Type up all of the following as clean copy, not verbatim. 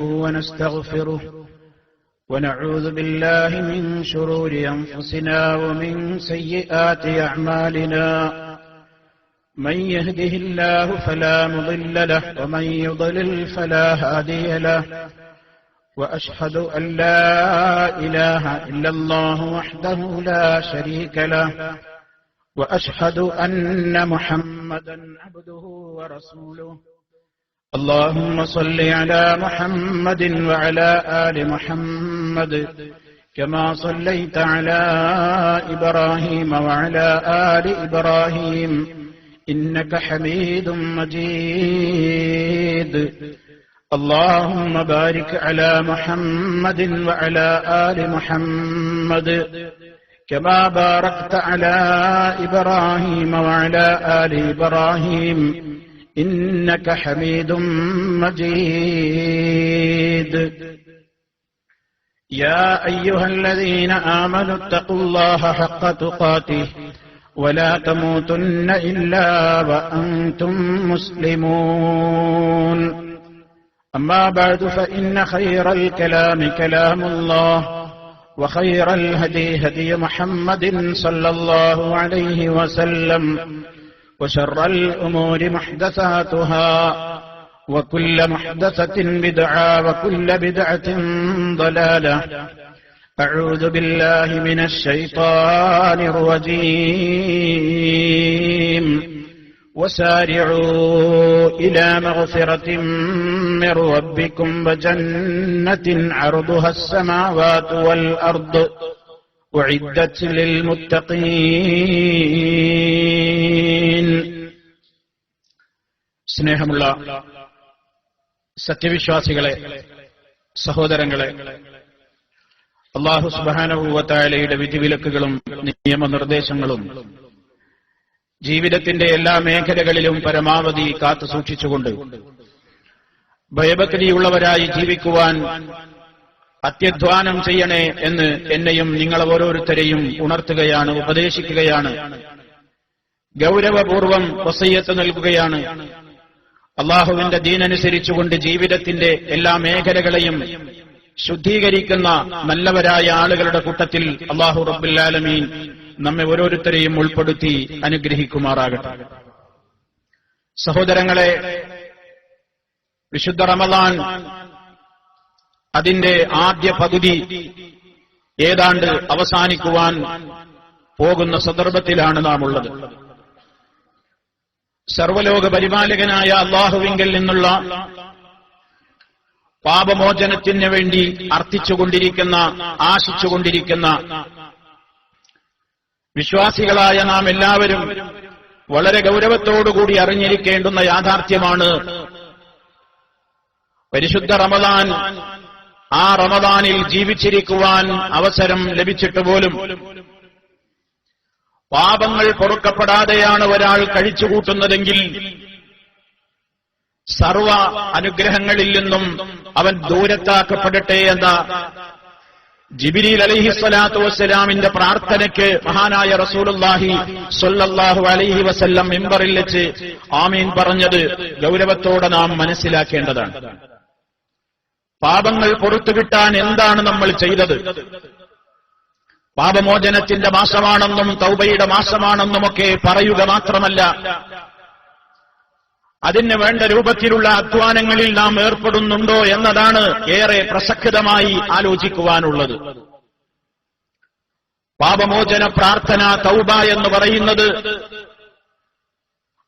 ونستغفره ونعوذ بالله من شرور أنفسنا ومن سيئات أعمالنا من يهده الله فلا مضل له ومن يضلل فلا هادي له وأشهد أن لا إله إلا الله وحده لا شريك له وأشهد أن محمدا عبده ورسوله اللهم صل على محمد وعلى آل محمد كما صليت على إبراهيم وعلى آل إبراهيم إنك حميد مجيد اللهم بارك على محمد وعلى آل محمد كما باركت على إبراهيم وعلى آل إبراهيم إنك حميد مجيد يا أيها الذين آمنوا اتقوا الله حق تقاته ولا تموتن إلا وأنتم مسلمون أما بعد فإن خير الكلام كلام الله وخير الهدي هدي محمد صلى الله عليه وسلم وشر الأمور محدثاتها وكل محدثة بدعة وكل بدعة ضلالة أعوذ بالله من الشيطان الرجيم وسارعوا إلى مغفرة من ربكم وجنة عرضها السماوات والأرض أعدت للمتقين സ്നേഹമുള്ള സത്യവിശ്വാസികളെ, സഹോദരങ്ങളെ, അല്ലാഹു സുബ്ഹാനഹു വ തആലയുടെ വിധിവിലക്കുകളും നിയമനിർദ്ദേശങ്ങളും ജീവിതത്തിന്റെ എല്ലാ മേഖലകളിലും പരമാവധി കാത്തുസൂക്ഷിച്ചുകൊണ്ട് ഭയഭക്തിയുള്ളവരായി ജീവിക്കുവാൻ അത്യധ്വാനം ചെയ്യണേ എന്ന് എന്നെയും നിങ്ങളെ ഓരോരുത്തരെയും ഉണർത്തുകയാണ്, ഉപദേശിക്കുകയാണ്, ഗൗരവപൂർവം വസിയ്യത്ത് നൽകുകയാണ്. അള്ളാഹുവിന്റെ ദീനനുസരിച്ചുകൊണ്ട് ജീവിതത്തിന്റെ എല്ലാ മേഖലകളെയും ശുദ്ധീകരിക്കുന്ന നല്ലവരായ ആളുകളുടെ കൂട്ടത്തിൽ അല്ലാഹു റബ്ബുൽ ആലമീൻ നമ്മെ ഓരോരുത്തരെയും ഉൾപ്പെടുത്തി അനുഗ്രഹിക്കുമാറാകട്ടെ. സഹോദരങ്ങളെ, വിശുദ്ധ റമളാൻ അതിന്റെ ആദ്യ പകുതി ഏതാണ്ട് അവസാനിക്കുവാൻ പോകുന്ന സന്ദർഭത്തിലാണ് നാം ഉള്ളത്. സർവലോക പരിപാലകനായ അല്ലാഹുവിങ്കൽ നിന്നുള്ള പാപമോചനത്തിന് വേണ്ടി അർത്ഥിച്ചുകൊണ്ടിരിക്കുന്ന, ആശിച്ചുകൊണ്ടിരിക്കുന്ന വിശ്വാസികളായ നാം എല്ലാവരും വളരെ ഗൗരവത്തോടുകൂടി അറിഞ്ഞിരിക്കേണ്ടുന്ന യാഥാർത്ഥ്യമാണ് പരിശുദ്ധ റമളാൻ. ആ റമളാനിൽ ജീവിച്ചിരിക്കുവാൻ അവസരം ലഭിച്ചിട്ട് പോലും പാപങ്ങൾ പൊറുക്കപ്പെടാതെയാണ് ഒരാൾ കഴിച്ചുകൂട്ടുന്നതെങ്കിൽ സർവ അനുഗ്രഹങ്ങളിൽ നിന്നും അവൻ ദൂരത്താക്കപ്പെടട്ടെ എന്ന ജിബ്രീൽ അലൈഹിസ്സലാത്തു വസ്സലാമിന്റെ പ്രാർത്ഥനയ്ക്ക് മഹാനായ റസൂലുള്ളാഹി സ്വല്ലല്ലാഹു അലൈഹി വസല്ലം മിമ്പറിൽ വെച്ച് ആമീൻ പറഞ്ഞത് ഗൗരവത്തോടെ നാം മനസ്സിലാക്കേണ്ടതാണ്. പാപങ്ങൾ പൊറുത്തുകിട്ടാൻ എന്താണ് നമ്മൾ ചെയ്തത്? പാപമോചനത്തിന്റെ മാസമാണെന്നും തൗബയുടെ മാസമാണെന്നുമൊക്കെ പറയുക മാത്രമല്ല, അതിന് വേണ്ട രൂപത്തിലുള്ള അധ്വാനങ്ങളിൽ നാം ഏർപ്പെടുന്നുണ്ടോ എന്നതാണ് ഏറെ പ്രസക്തമായി ആലോചിക്കുവാനുള്ളത്. പാപമോചന പ്രാർത്ഥന തൗബ എന്ന് പറയുന്നത്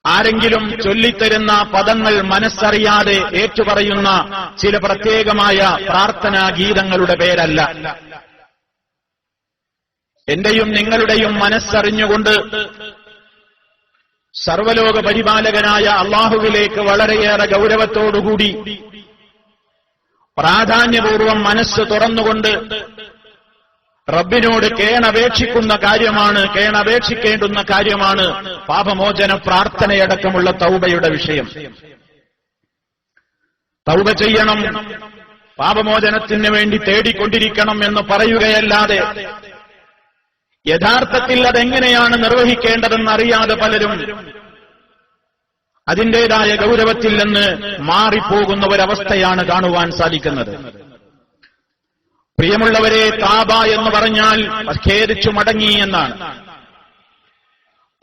ആരെങ്കിലും ചൊല്ലിത്തരുന്ന പദങ്ങൾ മനസ്സറിയാതെ ഏറ്റുപറയുന്ന ചില പ്രത്യേകമായ പ്രാർത്ഥനാ ഗീതങ്ങളുടെ പേരല്ല. എന്റെയും നിങ്ങളുടെയും മനസ്സറിഞ്ഞുകൊണ്ട് സർവലോക പരിപാലകനായ അല്ലാഹുവിലേക്ക് വളരെയേറെ ഗൗരവത്തോടുകൂടി പ്രാധാന്യപൂർവം മനസ്സ് തുറന്നുകൊണ്ട് റബ്ബിനോട് കേണപേക്ഷിക്കുന്ന കാര്യമാണ്, കേണപേക്ഷിക്കേണ്ടുന്ന കാര്യമാണ് പാപമോചന പ്രാർത്ഥനയടക്കമുള്ള തൗബയുടെ വിഷയം. തൗബ ചെയ്യണം, പാപമോചനത്തിന് വേണ്ടി തേടിക്കൊണ്ടിരിക്കണം എന്ന് പറയുകയല്ലാതെ യഥാർത്ഥത്തിൽ അതെങ്ങനെയാണ് നിർവഹിക്കേണ്ടതെന്ന് അറിയാതെ പലരും അതിന്റേതായ ഗൗരവത്തിൽ നിന്ന് മാറിപ്പോകുന്ന ഒരവസ്ഥയാണ് കാണുവാൻ സാധിക്കുന്നത്. പ്രിയമുള്ളവരെ, താബ എന്ന് പറഞ്ഞാൽ ഖേദിച്ചു മടങ്ങി എന്നാണ്.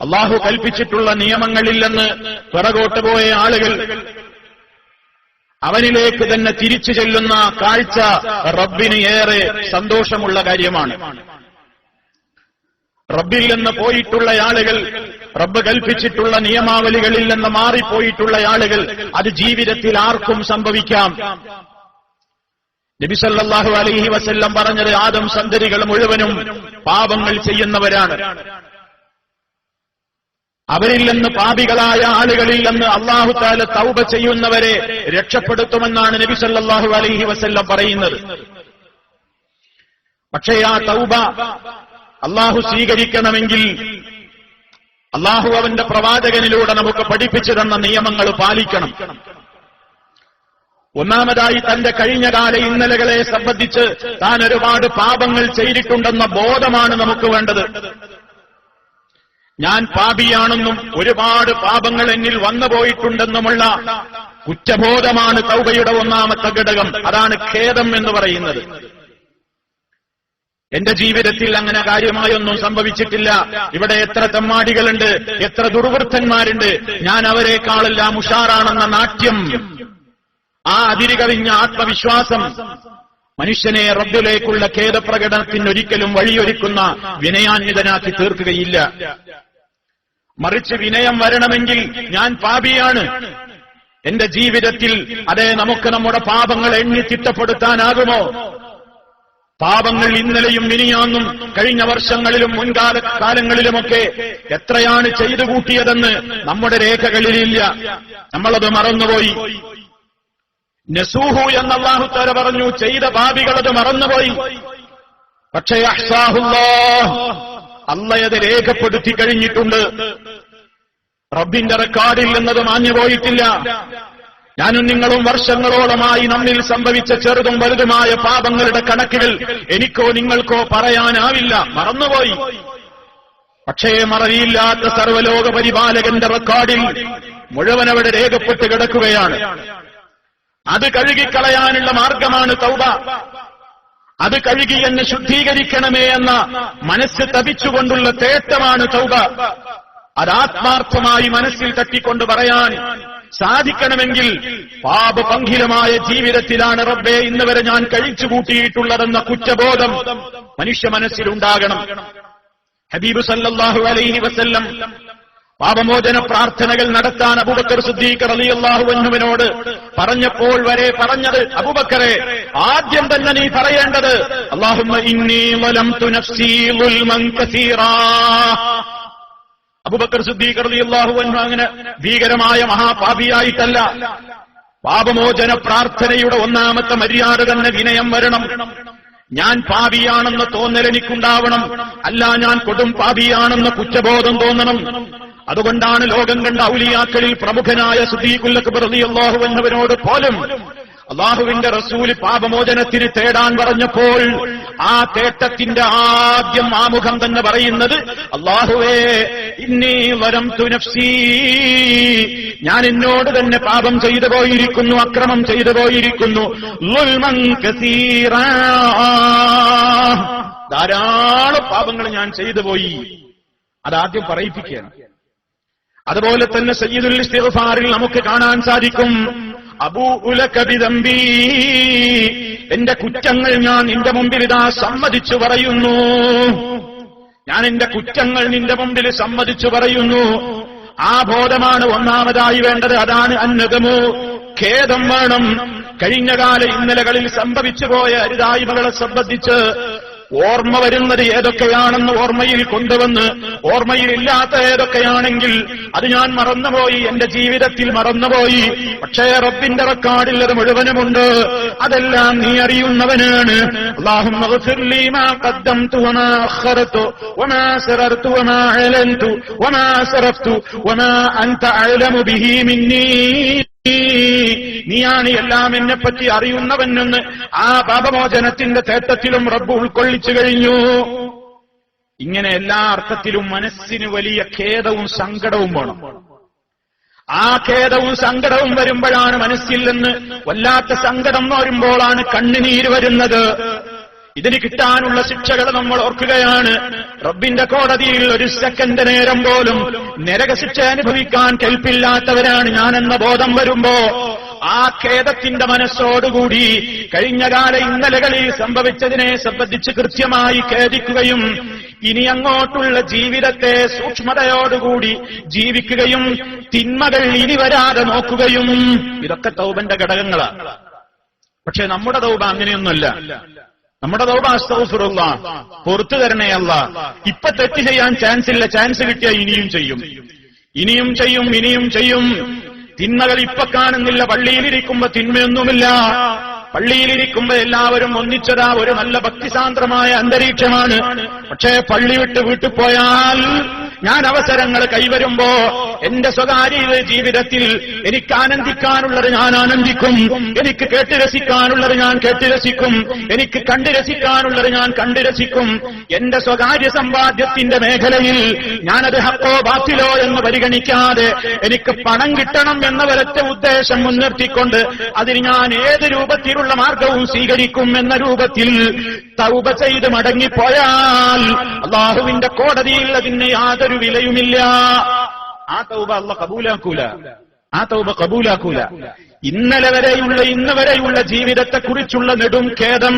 അള്ളാഹു കൽപ്പിച്ചിട്ടുള്ള നിയമങ്ങളിൽ നിന്ന് പിറകോട്ട് പോയ ആളുകൾ അവനിലേക്ക് തന്നെ തിരിച്ചു ചെല്ലുന്ന കാഴ്ച റബ്ബിന് ഏറെ സന്തോഷമുള്ള കാര്യമാണ്. റബ്ബിൽ നിന്ന് പോയിട്ടുള്ള ആളുകൾ, റബ്ബ് കൽപ്പിച്ചിട്ടുള്ള നിയമാവലികളിൽ നിന്ന് മാറിപ്പോയിട്ടുള്ള ആളുകൾ, അത് ജീവിതത്തിൽ ആർക്കും സംഭവിക്കാം. നബി സല്ലല്ലാഹു അലൈഹി വസല്ലം പറഞ്ഞത്, ആദം സന്തതികൾ മുഴുവനും പാപങ്ങൾ ചെയ്യുന്നവരാണ്. അവരിൽ നിന്ന്, പാപികളായ ആളുകളിൽ നിന്ന് അല്ലാഹു തആല തൗബ ചെയ്യുന്നവരെ രക്ഷപ്പെടുത്തുമെന്നാണ് നബി സല്ലല്ലാഹു അലൈഹി വസല്ലം പറയുന്നത്. പക്ഷേ ആ തൗബ അല്ലാഹു സ്വീകരിക്കണമെങ്കിൽ അല്ലാഹു അവന്റെ പ്രവാചകനിലൂടെ നമുക്ക് പഠിപ്പിച്ചു തന്ന നിയമങ്ങൾ പാലിക്കണം. ഒന്നാമതായി, തന്റെ കഴിഞ്ഞകാല ഇന്നലകളെ സംബന്ധിച്ച് താൻ ഒരുപാട് പാപങ്ങൾ ചെയ്തിട്ടുണ്ടെന്ന ബോധമാണ് നമുക്ക് വേണ്ടത്. ഞാൻ പാപിയാണെന്നും ഒരുപാട് പാപങ്ങൾ എന്നിൽ വന്നുപോയിട്ടുണ്ടെന്നുമുള്ള കുറ്റബോധമാണ് തൗബയുടെ ഒന്നാമത്തെ ഘടകം. അതാണ് ഖേദം എന്ന് പറയുന്നത്. എന്റെ ജീവിതത്തിൽ അങ്ങനെ കാര്യമായൊന്നും സംഭവിച്ചിട്ടില്ല. ഇവിടെ എത്ര തെമ്മാടികളുണ്ട്, എത്ര ദുർവൃത്തന്മാരുണ്ട്, ഞാൻ അവരെക്കാളെല്ലാം ഉഷാറാണെന്ന നാട്യം, ആ അതിരുകവിഞ്ഞ ആത്മവിശ്വാസം മനുഷ്യനെ റബ്ബിലേക്കുള്ള ഖേദപ്രകടനത്തിനൊരിക്കലും വഴിയൊരുക്കുന്ന വിനയാന്വിതനാക്കി തീർക്കുകയില്ല. മറിച്ച് വിനയം വരണമെങ്കിൽ ഞാൻ പാപിയാണ്, എന്റെ ജീവിതത്തിൽ നമുക്ക് നമ്മുടെ പാപങ്ങൾ എണ്ണി തിട്ടപ്പെടുത്താനാകുമോ? പാപങ്ങൾ ഇന്നലെയും മിനിയാന്നും കഴിഞ്ഞ വർഷങ്ങളിലും മുൻകാലങ്ങളിലുമൊക്കെ എത്രയാണ് ചെയ്തു കൂട്ടിയതെന്ന് നമ്മുടെ രേഖകളിലില്ല. നമ്മളത് മറന്നുപോയി. നസൂഹു എന്ന് അല്ലാഹു തആല പറഞ്ഞു, ചെയ്ത പാപികളത് മറന്നുപോയി. പക്ഷേ അഹ്സാഹുല്ലാഹ്, അല്ലാഹ് അത് രേഖപ്പെടുത്തി കഴിഞ്ഞിട്ടുണ്ട്. റബ്ബിന്റെ റെക്കോർഡിൽ നിന്നത് മാഞ്ഞുപോയിട്ടില്ല. ഞാനും നിങ്ങളും വർഷങ്ങളോളമായി നമ്മിൽ സംഭവിച്ച ചെറുതും വലുതുമായ പാപങ്ങളുടെ കണക്കുകൾ എനിക്കോ നിങ്ങൾക്കോ പറയാനാവില്ല, മറന്നുപോയി. പക്ഷേ മറവിയില്ലാത്ത സർവ്വലോക പരിപാലകന്റെ റെക്കോർഡിൽ മുഴുവൻ അവിടെ രേഖപ്പെട്ട് കിടക്കുകയാണ്. അത് കഴുകിക്കളയാനുള്ള മാർഗമാണ് തൗബ. അത് കഴുകി എന്നെ ശുദ്ധീകരിക്കണമേ എന്ന മനസ്സ് തപിച്ചുകൊണ്ടുള്ള തേട്ടമാണ് തൗബ. അതാത്മാർത്ഥമായി മനസ്സിൽ തട്ടിക്കൊണ്ട് പറയാൻ സാധിക്കണമെങ്കിൽ പാപപങ്കിലമായ ജീവിതത്തിലാണ് റബ്ബേ ഇന്ന് വരെ ഞാൻ കഴിച്ചുകൂട്ടിയിട്ടുള്ളതെന്ന കുറ്റബോധം മനുഷ്യ മനസ്സിലുണ്ടാകണം. ഹബീബ് സല്ലല്ലാഹു അലൈഹി വസല്ലം പാപമോചന പ്രാർത്ഥനകൾ നടത്താൻ അബൂബക്കർ സിദ്ദീഖ് റളിയല്ലാഹു അൻഹുവിനോട് പറഞ്ഞപ്പോൾ വരെ പറഞ്ഞത്, അബൂബക്കറെ, ആദ്യം തന്നെ നീ പറയേണ്ടത് അല്ലാഹുമ്മ ഇന്നി വലംതു നഫ്സി ളുൽമൻ കസീറാ. അബൂബക്കർ സിദ്ദീഖ് റളിയല്ലാഹു അൻഹു അങ്ങനെ ഭീകരമായ മഹാപാപിയായിട്ടല്ല. പാപമോചന പ്രാർത്ഥനയുടെ ഒന്നാമത്തെ മര്യാദ തന്നെ വിനയം വരണം. ഞാൻ പാപിയാണെന്ന് തോന്നൽ എനിക്കുണ്ടാവണം, അല്ല ഞാൻ കൊടും പാപിയാണെന്ന് കുറ്റബോധം തോന്നണം. അതുകൊണ്ടാണ് ലോകം കണ്ട ഔലിയാക്കളിൽ പ്രമുഖനായ സിദ്ദീഖുൽ അക്ബർ റളിയല്ലാഹു അൻഹുവിനോട് പോലും അല്ലാഹുവിന്റെ റസൂൽ പാപമോചനത്തിന് തേടാൻ പറഞ്ഞപ്പോൾ ആ തേട്ടത്തിന്റെ ആദ്യം ആമുഖം തന്നെ പറയുന്നത്, അല്ലാഹുവേ ഇന്നി വലംതു നഫ്സി, ഞാൻ എന്നോട് തന്നെ പാപം ചെയ്തു പോയിരിക്കുന്നു, അക്രമം ചെയ്തു പോയിരിക്കുന്നു. ളുൽമൻ കസീറാ, ധാരാളം പാപങ്ങൾ ഞാൻ ചെയ്തു പോയി. അതാദ്യം പറയിപ്പിക്കുകയാണ്. അതുപോലെ തന്നെ സയ്യിദുൽ ഇസ്തിഗ്ഫാറിൽ നമുക്ക് കാണാൻ സാധിക്കും, അബൂഉ ലക ബിദംബി, എന്റെ കുറ്റങ്ങൾ ഞാൻ നിന്റെ മുമ്പിൽ ഇതാ സമ്മതിച്ചു പറയുന്നു. ഞാൻ എന്റെ കുറ്റങ്ങൾ നിന്റെ മുമ്പിൽ സമ്മതിച്ചു പറയുന്നു. ആ ബോധമാണ് ഒന്നാമതായി വേണ്ടത്. അതാണ് അന്നദമു, ഖേദം വേണം. കഴിഞ്ഞകാല ഇന്നലകളിൽ സംഭവിച്ചു പോയ അരുതായ്മകളെ സംബന്ധിച്ച് ഓർമ്മ വരുന്നത് ഏതൊക്കെയാണെന്ന് ഓർമ്മയിൽ കൊണ്ടുവന്ന്, ഓർമ്മയിലില്ലാത്ത ഏതൊക്കെയാണെങ്കിൽ അത് ഞാൻ മറന്നുപോയി, എന്റെ ജീവിതത്തിൽ മറന്നുപോയി. പക്ഷേ റബ്ബിന്റെ റെക്കോർഡിൽ അത് മുഴുവനുമുണ്ട്. അതെല്ലാം നീ അറിയുന്നവനാണ്. അല്ലാഹുമ്മ ഗ്ഫിർ ലീ മാ ഖദ്ദംതു വമാ അഖർതു വമാ സറർതു വമാ അലൻതു വമാ സറഫ്തു വമാ അൻത അഅലമു ബിഹി മിന്നീ, നീയാണ് എല്ലാം എന്നെപ്പറ്റി അറിയുന്നവനെന്ന് ആ പാപമോചനത്തിന്റെ തേട്ടത്തിലും റബ്ബ് ഉൾക്കൊള്ളിച്ചു കഴിഞ്ഞു. ഇങ്ങനെ എല്ലാ അർത്ഥത്തിലും മനസ്സിന് വലിയ ഖേദവും സങ്കടവും വേണം. ആ ഖേദവും സങ്കടവും വരുമ്പോഴാണ് മനസ്സിൽ നിന്ന് വല്ലാത്ത സങ്കടം വരുമ്പോഴാണ് കണ്ണുനീര് വരുന്നത്. ഇതിന് കിട്ടാനുള്ള ശിക്ഷകൾ നമ്മൾ ഓർക്കുകയാണ്. റബ്ബിന്റെ കോടതിയിൽ ഒരു സെക്കൻഡ് നേരം പോലും നരകശിക്ഷ അനുഭവിക്കാൻ കെൽപ്പില്ലാത്തവരാണ് ഞാനെന്ന ബോധം വരുമ്പോ ആ ഖേദത്തിന്റെ മനസ്സോടുകൂടി കഴിഞ്ഞകാല ഇന്നലകളിൽ സംഭവിച്ചതിനെ സംബന്ധിച്ച് കൃത്യമായി ഖേദിക്കുകയും ഇനി അങ്ങോട്ടുള്ള ജീവിതത്തെ സൂക്ഷ്മതയോടുകൂടി ജീവിക്കുകയും തിന്മകൾ ഇനി വരാതെ നോക്കുകയും, ഇതൊക്കെ തൗബന്റെ ഘടകങ്ങളാണ്. പക്ഷെ നമ്മുടെ തൗബ അങ്ങനെയൊന്നുമല്ല. നമ്മുടെ തൗബ അസ്തഗ്ഫിറുല്ലാഹ്, പുറത്തു തരണേ അല്ലാഹ്, ഇപ്പൊ തെറ്റ് ചെയ്യാൻ ചാൻസ് ഇല്ല, ചാൻസ് കിട്ടിയാൽ ഇനിയും ചെയ്യും, ഇനിയും ചെയ്യും, ഇനിയും ചെയ്യും. തിന്മകൾ ഇപ്പൊ കാണുന്നില്ല, പള്ളിയിലിരിക്കുമ്പോ തിന്മയൊന്നുമില്ല. പള്ളിയിലിരിക്കുമ്പോ എല്ലാവരും ഒന്നിച്ചതാ ഒരു നല്ല ഭക്തിസാന്ദ്രമായ അന്തരീക്ഷമാണ്. പക്ഷേ പള്ളി വിട്ട് വീട്ടിൽ പോയാൽ ഞാൻ അവസരങ്ങൾ കൈവരുമ്പോ എന്റെ സ്വകാര്യ ജീവിതത്തിൽ എനിക്ക് ആനന്ദിക്കാനുള്ളത് ഞാൻ ആനന്ദിക്കും, എനിക്ക് കേട്ടുരസിക്കാനുള്ളത് ഞാൻ കേട്ടുരസിക്കും, എനിക്ക് കണ്ടുരസിക്കാനുള്ളത് ഞാൻ കണ്ടുരസിക്കും. എന്റെ സ്വകാര്യ സമ്പാദ്യത്തിന്റെ മേഖലയിൽ ഞാനത് ഹക്കോ ബാത്തിലോ എന്ന് പരിഗണിക്കാതെ എനിക്ക് പണം കിട്ടണം എന്ന ഒരൊറ്റ ഉദ്ദേശം മുൻനിർത്തിക്കൊണ്ട് അതിന് ഞാൻ ഏത് രൂപത്തിലുള്ള മാർഗവും സ്വീകരിക്കും എന്ന രൂപത്തിൽ തൗബ ചെയ്ത് മടങ്ങിപ്പോയാൽ അല്ലാഹുവിന്റെ കോടതിയിൽ അതിന് യാതൊരു വിലയുമില്ല. ആ തൗബ അല്ലാഹ് കബൂലാക്കൂല, ആ തൗബ കബൂലാക്കൂല. ഇന്ന് വരെയുള്ള ജീവിതത്തെക്കുറിച്ചുള്ള നെടും ഖേദം,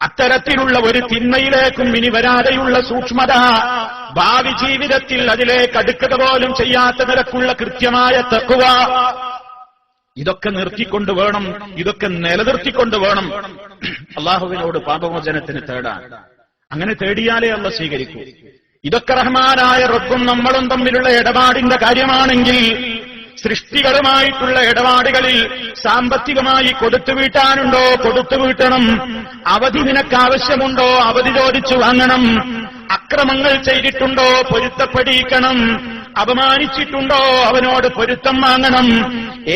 അത്തരത്തിലുള്ള ഒരു തിന്മയിലേക്കും ഇനി വരാതെയുള്ള സൂക്ഷ്മത, ഭാവി ജീവിതത്തിൽ അതിലേക്ക് അടുക്കുക പോലും ചെയ്യാത്ത നിരക്കുള്ള കൃത്യമായ തഖ്വ, ഇതൊക്കെ നിർത്തിക്കൊണ്ട് വേണം, ഇതൊക്കെ നിലനിർത്തിക്കൊണ്ട് വേണം അള്ളാഹുവിനോട് പാപമോചനത്തിന് തേടാൻ. അങ്ങനെ തേടിയാലേ അല്ലാഹ് സ്വീകരിക്കൂ. ഇതൊക്കെ റഹ്മാനായ റബ്ബും നമ്മളും തമ്മിലുള്ള ഇടപാടിന്റെ കാര്യമാണെങ്കിൽ സൃഷ്ടികളുമായിട്ടുള്ള ഇടപാടുകളിൽ സാമ്പത്തികമായി കൊടുത്തു വീട്ടാനുണ്ടോ, കൊടുത്തു വീട്ടണം. അവധി നിനക്കാവശ്യമുണ്ടോ, അവധി ചോദിച്ചു വാങ്ങണം. അക്രമങ്ങൾ ചെയ്തിട്ടുണ്ടോ, പൊരുത്തപ്പെടിക്കണം. അപമാനിച്ചിട്ടുണ്ടോ, അവനോട് പൊരുത്തം വാങ്ങണം.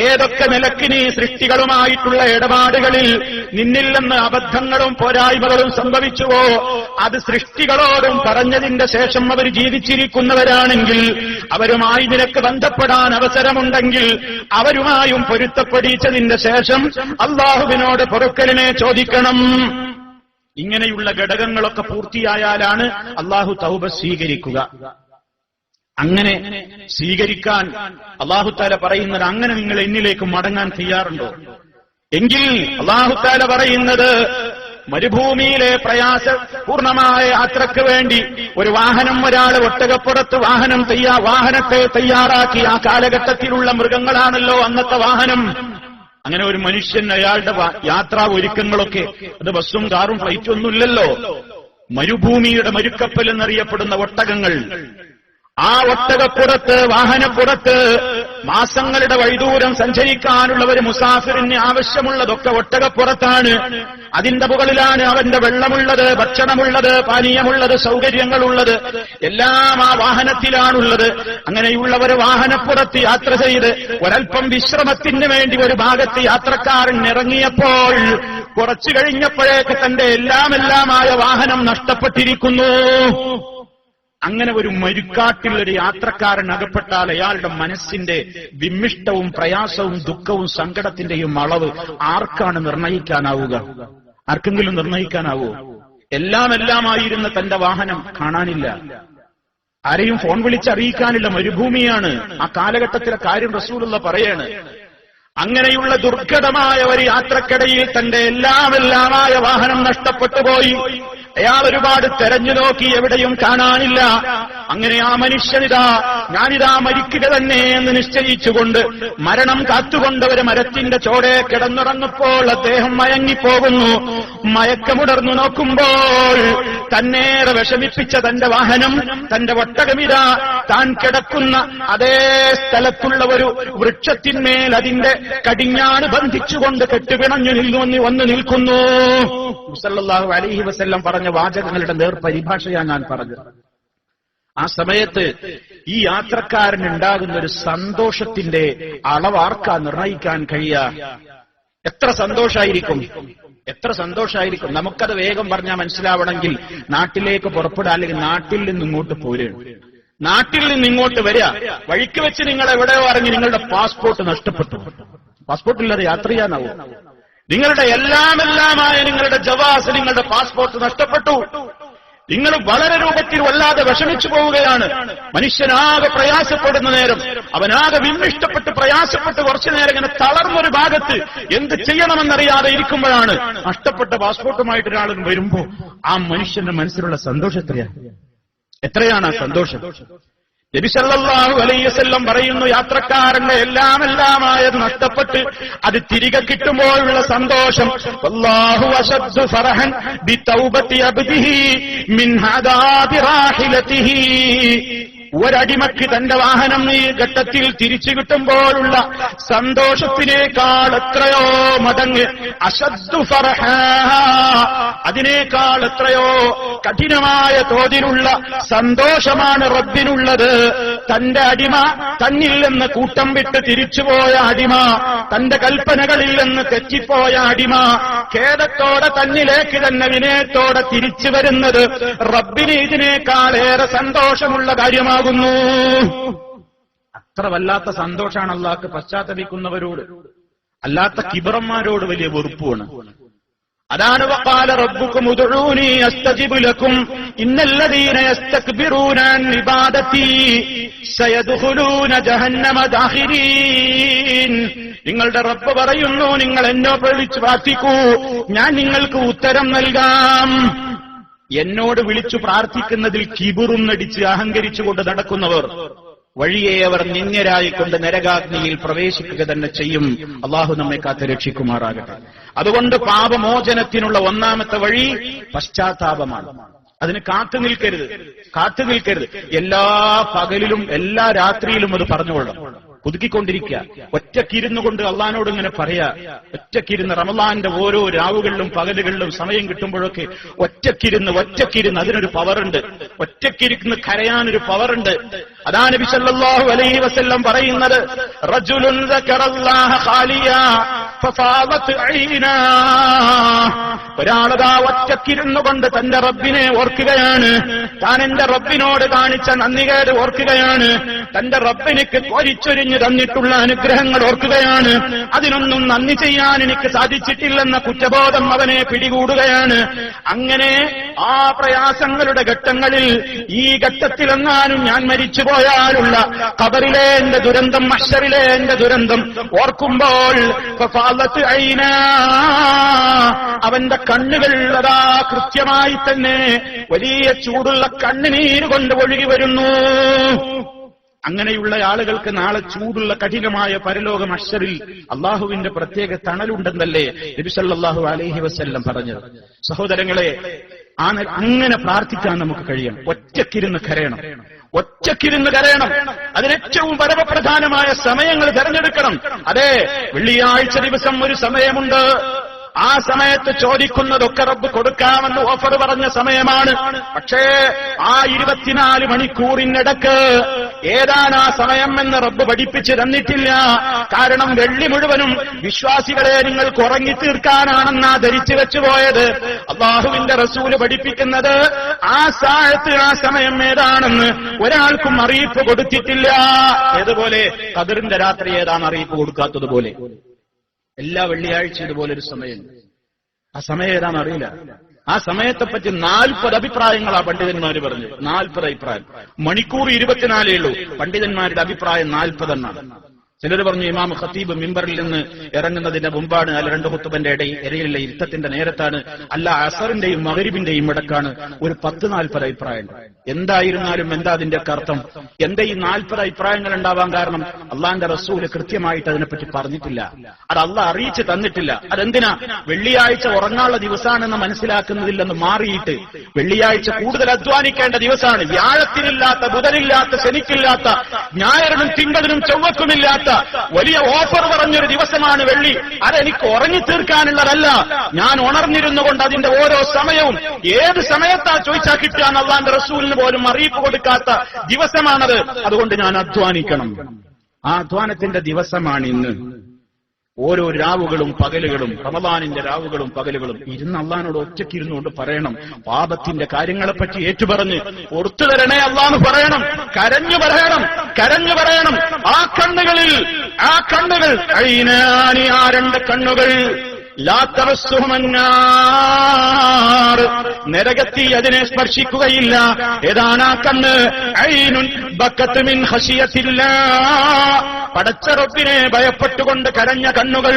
ഏതൊക്കെ നിലക്ക് നീ സൃഷ്ടികളുമായിട്ടുള്ള ഇടപാടുകളിൽ നിന്നിൽ നിന്ന് അബദ്ധങ്ങളും പോരായ്മകളും സംഭവിച്ചുവോ അത് സൃഷ്ടികളോടും പറഞ്ഞതിന്റെ ശേഷം അവർ ജീവിച്ചിരിക്കുന്നവരാണെങ്കിൽ, അവരുമായി നിനക്ക് ബന്ധപ്പെടാൻ അവസരമുണ്ടെങ്കിൽ അവരുമായും പൊരുത്തപ്പെടിച്ചതിന്റെ ശേഷം അല്ലാഹുവിനോട് പൊറുക്കലിനെ ചോദിക്കണം. ഇങ്ങനെയുള്ള ഘടകങ്ങളൊക്കെ പൂർത്തിയായാലാണ് അല്ലാഹു തൗബ സ്വീകരിക്കുക. അങ്ങനെ സ്വീകരിക്കാൻ അല്ലാഹു തആല പറയുന്നത്, അങ്ങനെ നിങ്ങൾ എന്നിലേക്ക് മടങ്ങാൻ തയ്യാറുണ്ടോ എങ്കിൽ അല്ലാഹു തആല പറയുന്നത്, മരുഭൂമിയിലെ പ്രയാസപൂർണമായ യാത്രക്ക് വേണ്ടി ഒരു വാഹനം, ഒരാൾ ഒട്ടകപ്പുറത്ത് വാഹനത്തെ തയ്യാറാക്കി. ആ കാലഘട്ടത്തിലുള്ള മൃഗങ്ങളാണല്ലോ അന്നത്തെ വാഹനം. അങ്ങനെ ഒരു മനുഷ്യൻ അയാളുടെ യാത്രാ ഒരുക്കങ്ങളൊക്കെ, അത് ബസ്സും കാറും ഫ്ലൈറ്റും ഒന്നുമില്ലല്ലോ. മരുഭൂമിയുടെ മരുക്കപ്പൽ എന്നറിയപ്പെടുന്ന ഒട്ടകങ്ങൾ, ആ ഒട്ടകപ്പുറത്ത്, വാഹനപ്പുറത്ത് മാസങ്ങളുടെ വഴിദൂരം സഞ്ചരിക്കാനുള്ള ഒരു മുസാഫിറിന് ആവശ്യമുള്ളതൊക്കെ ഒട്ടകപ്പുറത്താണ്. അതിന്റെ മുകളിലാണ് അവന്റെ വെള്ളമുള്ളത്, ഭക്ഷണമുള്ളത്, പാനീയമുള്ളത്, സൗകര്യങ്ങളുള്ളത്, എല്ലാം ആ വാഹനത്തിലാണുള്ളത്. അങ്ങനെയുള്ള ഒരു വാഹനപ്പുറത്ത് യാത്ര ചെയ്ത് ഒരൽപ്പം വിശ്രമത്തിന് വേണ്ടി ഒരു ഭാഗത്ത് യാത്രക്കാരൻ ഇറങ്ങിയപ്പോൾ കുറച്ചു കഴിഞ്ഞപ്പോഴേക്ക് തന്റെ എല്ലാമായ വാഹനം നഷ്ടപ്പെട്ടിരിക്കുന്നു. അങ്ങനെ ഒരു മരുക്കാട്ടിൽ ഒരു യാത്രക്കാരൻ അകപ്പെട്ടാൽ അയാളുടെ മനസ്സിന്റെ വിമ്മിഷ്ടവും പ്രയാസവും ദുഃഖവും സങ്കടത്തിന്റെയും അളവ് ആർക്കാണ് നിർണയിക്കാനാവുക? ആർക്കെങ്കിലും നിർണയിക്കാനാവോ? എല്ലാമായിരുന്ന തന്റെ വാഹനം കാണാനില്ല, ആരെയും ഫോൺ വിളിച്ചറിയിക്കാനില്ല, മരുഭൂമിയാണ്. ആ കാലഘട്ടത്തിലെ കാര്യം റസൂലുള്ള പറയാണ്. അങ്ങനെയുള്ള ദുർഘടമായ ഒരു യാത്രക്കിടയിൽ തന്റെ എല്ലാമായ വാഹനം നഷ്ടപ്പെട്ടു പോയി. അയാൾ ഒരുപാട് തെരഞ്ഞു നോക്കി, എവിടെയും കാണാനില്ല. അങ്ങനെ ആ മനുഷ്യനിതാ, ഞാനിതാ മരിക്കുക തന്നെ എന്ന് നിശ്ചയിച്ചുകൊണ്ട് മരണം കാത്തുകൊണ്ട് ഒരു മരത്തിന്റെ ചോടെ കിടന്നുറങ്ങപ്പോൾ അദ്ദേഹം മയങ്ങിപ്പോകുന്നു. മയക്കമുടർന്നു നോക്കുമ്പോൾ തന്നേറെ വിഷമിപ്പിച്ച തന്റെ വാഹനം, തന്റെ ഒട്ടകമിതാ താൻ കിടക്കുന്ന അതേ സ്ഥലത്തുള്ള ഒരു വൃക്ഷത്തിന്മേൽ അതിന്റെ കടിഞ്ഞാണ് ബന്ധിച്ചുകൊണ്ട് കെട്ടുപിണഞ്ഞു വന്നു നിൽക്കുന്നു. സല്ലല്ലാഹു അലൈഹി വസല്ലം പറഞ്ഞ വാചകങ്ങളുടെ നേർപരിഭാഷയാണ് ഞാൻ പറഞ്ഞത്. ആ സമയത്ത് ഈ യാത്രക്കാരനുണ്ടാകുന്ന ഒരു സന്തോഷത്തിന്റെ അളവാർക്കാ നിർണയിക്കാൻ കഴിയുക? എത്ര സന്തോഷായിരിക്കും, എത്ര സന്തോഷായിരിക്കും. നമുക്കത് വേഗം പറഞ്ഞാൽ മനസ്സിലാവണമെങ്കിൽ നാട്ടിലേക്ക് പുറപ്പെടാൻ, അല്ലെങ്കിൽ നാട്ടിൽ നിന്ന് ഇങ്ങോട്ട് പോരുകയാണ്. നാട്ടിൽ നിന്ന് ഇങ്ങോട്ട് വരിക, വഴിക്ക് വെച്ച് നിങ്ങൾ എവിടെയോ ഇറങ്ങി നിങ്ങളുടെ പാസ്പോർട്ട് നഷ്ടപ്പെട്ടു. പാസ്പോർട്ടില്ലാതെ യാത്ര ചെയ്യാനാവും. നിങ്ങളുടെ എല്ലാമായ നിങ്ങളുടെ ജവാസ്, നിങ്ങളുടെ പാസ്പോർട്ട് നഷ്ടപ്പെട്ടു. നിങ്ങൾ വളരെ രൂപത്തിൽ വല്ലാതെ വിഷമിച്ചു പോവുകയാണ്. മനുഷ്യനാകെ പ്രയാസപ്പെടുന്ന നേരം, അവനാകെ വിമ്മിഷ്ടപ്പെട്ട് പ്രയാസപ്പെട്ട് കുറച്ചു നേരം ഇങ്ങനെ തളർന്നൊരു ഭാഗത്ത് എന്ത് ചെയ്യണമെന്നറിയാതെ ഇരിക്കുമ്പോഴാണ് നഷ്ടപ്പെട്ട പാസ്പോർട്ടുമായിട്ട് ഒരാൾ വരുമ്പോ ആ മനുഷ്യന്റെ മനസ്സിലുള്ള സന്തോഷം എത്രയാണ് ആ സന്തോഷം. നബി സല്ലല്ലാഹു അലൈഹി വസല്ലം പറയുന്നു, യാത്രക്കാരന്റെ എല്ലാമായത് നഷ്ടപ്പെട്ട് അത് തിരികെ കിട്ടുമ്പോഴുള്ള സന്തോഷം, വല്ലാഹു അശദ്ദു ഫറഹൻ ബിതൗബതി അബ്ദിഹി മിൻ ഹദാബി റാഹിലതിഹി. ഒരടിമക്ക് തന്റെ വാഹനം ഈ ഘട്ടത്തിൽ തിരിച്ചു കിട്ടുമ്പോഴുള്ള സന്തോഷത്തിനേക്കാൾ എത്രയോ മടങ്ങ് അശദ്ദു ഫറഹ, അതിനേക്കാൾ എത്രയോ കഠിനമായ തോതിലുള്ള സന്തോഷമാണ് റബ്ബിനുള്ളത്. തന്റെ അടിമ തന്നിൽ നിന്ന് കൂട്ടം വിട്ട് തിരിച്ചുപോയ അടിമ, തന്റെ കൽപ്പനകളിൽ നിന്ന് തെറ്റിപ്പോയ അടിമ ഖേദത്തോടെ തന്നിലേക്ക് തന്നെ വിനയത്തോടെ തിരിച്ചു വരുന്നത് റബ്ബിന് ഇതിനേക്കാളേറെ സന്തോഷമുള്ള കാര്യമാകുന്നു. അത്ര വല്ലാത്ത സന്തോഷാണ് അല്ലാഹ്ക്ക് പശ്ചാത്തപിക്കുന്നവരോട്. അല്ലാത്ത കിബറന്മാരോട് വലിയ വെറുപ്പാണ്. അതാണ് വഖാല റബ്ബുക്കും ഉദ്ഊനി അസ്തജിബ് ലക്കും ഇന്നല്ലദീന യസ്തക്ബിറൂന അൻ ഇബാദതി സയദ്ഖുലൂന ജഹന്നമ ദാഖിരീൻ. നിങ്ങളുടെ റബ്ബ് പറയുന്നു, നിങ്ങൾ എന്നെ വിളിച്ചു പ്രാർത്ഥിക്കൂ, ഞാൻ നിങ്ങൾക്ക് ഉത്തരം നൽകാം. എന്നോട് വിളിച്ചു പ്രാർത്ഥിക്കുന്നതിൽ കിബുറും നടിച്ച് അഹങ്കരിച്ചുകൊണ്ട് നടക്കുന്നവർ വഴിയെ അവർ നിന്യരായിക്കൊണ്ട് നരകാഗ്നിയിൽ പ്രവേശിക്കുക തന്നെ ചെയ്യും. അള്ളാഹു നമ്മെ കാത്ത് രക്ഷിക്കുമാറാകട്ടെ. അതുകൊണ്ട് പാപമോചനത്തിനുള്ള ഒന്നാമത്തെ വഴി പശ്ചാത്താപമാണ്. അതിന് കാത്തു നിൽക്കരുത്. എല്ലാ പകലിലും എല്ലാ രാത്രിയിലും അത് പറഞ്ഞുകൊള്ളണം, പുതുക്കിക്കൊണ്ടിരിക്കുക. ഒറ്റക്കിരുന്നു കൊണ്ട് അള്ളാഹിനോട് ഇങ്ങനെ പറയാ. ഒറ്റക്കിരുന്ന് റമളാന്റെ ഓരോ രാവുകളിലും പകലുകളിലും സമയം കിട്ടുമ്പോഴൊക്കെ ഒറ്റക്കിരുന്ന് അതിനൊരു പവറുണ്ട്. ഒറ്റക്കിരുന്ന് കരയാനൊരു പവറുണ്ട്. അതാണ് നബി സല്ലല്ലാഹു അലൈഹി വസല്ലം പറയുന്നത്, റജുലുൻ ദക്കറല്ലാഹ ഖാലിയാ ഫഫാദത് ഐനാ. ഒരാളതാ ഒറ്റക്കിരുന്നു കൊണ്ട് തന്റെ റബ്ബിനെ ഓർക്കുകയാണ്. താൻ എന്റെ റബ്ബിനോട് കാണിച്ച നന്ദികേട് ഓർക്കുകയാണ്. തന്റെ റബ്ബിനിക്ക് കോരിച്ചൊരിഞ്ഞ് തന്നിട്ടുള്ള അനുഗ്രഹങ്ങൾ ഓർക്കുകയാണ്. അതിനൊന്നും നന്ദി ചെയ്യാൻ എനിക്ക് സാധിച്ചിട്ടില്ലെന്ന കുറ്റബോധം അവനെ പിടികൂടുകയാണ്. അങ്ങനെ ആ പ്രയാസങ്ങളുടെ ഘട്ടങ്ങളിൽ ഈ ഘട്ടത്തിലെങ്ങാനും ഞാൻ മരിച്ചുപോയാലുള്ള ഖബറിലെ എന്റെ ദുരന്തം, മഹ്ശറിലെ എന്റെ ദുരന്തം ഓർക്കുമ്പോൾ ഫഫാദത് ഐനാ, അവന്റെ കണ്ണുകൾ അതാ കൃത്യമായി തന്നെ വലിയ ചൂടുള്ള കണ്ണുനീര് കൊണ്ട് ഒഴുകി വരുന്നു. അങ്ങനെയുള്ള ആളുകൾക്ക് നാളെ ചൂടുള്ള കഠിനമായ പരലോക മഹ്ശറിൽ അള്ളാഹുവിന്റെ പ്രത്യേക തണലുണ്ടെന്നല്ലേ നബി സല്ലല്ലാഹു അലൈഹി വസല്ലം പറഞ്ഞത്. സഹോദരങ്ങളെ, അങ്ങനെ പ്രാർത്ഥിക്കാൻ നമുക്ക് കഴിയണം. ഒറ്റക്കിരുന്ന് കരയണം. അതിനേറ്റവും പരമപ്രധാനമായ സമയങ്ങൾ തെരഞ്ഞെടുക്കണം. അതെ, വെള്ളിയാഴ്ച ദിവസം ഒരു സമയമുണ്ട്. ആ സമയത്ത് ചോദിക്കുന്നതൊക്കെ റബ്ബ് കൊടുക്കാമെന്ന് ഓഫർ പറഞ്ഞ സമയമാണ്. പക്ഷേ ആ 24 മണിക്കൂറിനിടക്ക് ഏതാണ് ആ സമയം എന്ന് റബ്ബ് പഠിപ്പിച്ചു തന്നിട്ടില്ല. കാരണം വെള്ളി മുഴുവനും വിശ്വാസികളെ നിങ്ങൾക്ക് ഉറങ്ങിത്തീർക്കാനാണെന്നാ ധരിച്ചു വെച്ചുപോയത്. അല്ലാഹുവിന്റെ റസൂല് പഠിപ്പിക്കുന്നത് ആ സാഴത്ത്, ആ സമയം ഏതാണെന്ന് ഒരാൾക്കും അറിയിപ്പ് കൊടുത്തിട്ടില്ല. ഏതുപോലെ ഖദറിന്റെ രാത്രി ഏതാണ് അറിയിപ്പ് കൊടുക്കാത്തതുപോലെ എല്ലാ വെള്ളിയാഴ്ച ഇതുപോലൊരു സമയം. ആ സമയം ഏതാണെന്ന് അറിയില്ല. ആ സമയത്തെപ്പറ്റി 40 അഭിപ്രായങ്ങളാ പണ്ഡിതന്മാര് പറഞ്ഞു. 40 അഭിപ്രായം. മണിക്കൂർ 24 ഉള്ളൂ. പണ്ഡിതന്മാരുടെ അഭിപ്രായം 40 എണ്ണാണ്. ചിലർ പറഞ്ഞു ഇമാം ഖത്തീബ് മിമ്പറിൽ നിന്ന് ഇറങ്ങുന്നതിന്റെ മുമ്പാണ്, അല്ല 2 ഖുത്ബന്റെ ഇടയിലുള്ള ഇരുത്തത്തിന്റെ നേരത്താണ്, അല്ല അസറിന്റെയും മഗ്രിബിന്റെയും ഇടക്കാണ്. ഒരു 10-40 അഭിപ്രായം. എന്തായിരുന്നാലും എന്താ അതിന്റെ അർത്ഥം? എന്താ ഈ 40 അഭിപ്രായങ്ങൾ ഉണ്ടാവാൻ കാരണം? അള്ളാന്റെ റസൂല് കൃത്യമായിട്ട് അതിനെപ്പറ്റി പറഞ്ഞിട്ടില്ല. അത് അള്ളാഹ് അറിയിച്ചു തന്നിട്ടില്ല. അതെന്തിനാ? വെള്ളിയാഴ്ച ഉറങ്ങാനുള്ള ദിവസമാണെന്ന് മനസ്സിലാക്കുന്നതില്ലെന്ന് മാറിയിട്ട് വെള്ളിയാഴ്ച കൂടുതൽ അധ്വാനിക്കേണ്ട ദിവസമാണ്. വ്യാഴത്തിനില്ലാത്ത, ബുധനില്ലാത്ത, ശനിക്കില്ലാത്ത, ഞായറിനും തിങ്കളിനും ചൊവ്വക്കുമില്ലാത്ത വലിയ ഓഫർ പറഞ്ഞൊരു ദിവസമാണ് വെള്ളി. അതെനിക്ക് ഉറങ്ങിത്തീർക്കാനുള്ളതല്ല. ഞാൻ ഉണർന്നിരുന്നു കൊണ്ട് അതിന്റെ ഓരോ സമയവും ഏത് സമയത്താ ചോദിച്ചാൽ കിട്ടാൻ അള്ളാന്റെ റസൂലിന് പോലും അറിയിപ്പ് കൊടുക്കാത്ത ദിവസമാണത്. അതുകൊണ്ട് ഞാൻ അധ്വാനിക്കണം. ആ അധ്വാനത്തിന്റെ ദിവസമാണ് ഇന്ന്. ഓരോ രാവുകളും പകലുകളും, റമദാനിന്റെ രാവുകളും പകലുകളും ഇരുന്ന് അള്ളാഹിനോട് ഒറ്റയ്ക്കിരുന്നുകൊണ്ട് പറയണം. പാപത്തിന്റെ കാര്യങ്ങളെപ്പറ്റി ഏറ്റുപറഞ്ഞ് പുറത്തു തരണേ അള്ളാഹ് പറയണം, കരഞ്ഞു പറയണം. ആ കണ്ണുകൾ ഐനാനി, ആ രണ്ട് കണ്ണുകൾ ലാ തമസ്സുഹുമന്നാർ, നരകത്തി അതിനെ സ്പർശിക്കുകയില്ല. ഏതാനാ കണ്ണ്? ഐനുൻ ബക്കത്ത് മിൻ ഖശിയത്തില്ലാഹ്, പടച്ച റബ്ബിനെ ഭയപ്പെട്ടുകൊണ്ട് കരഞ്ഞ കണ്ണുകൾ.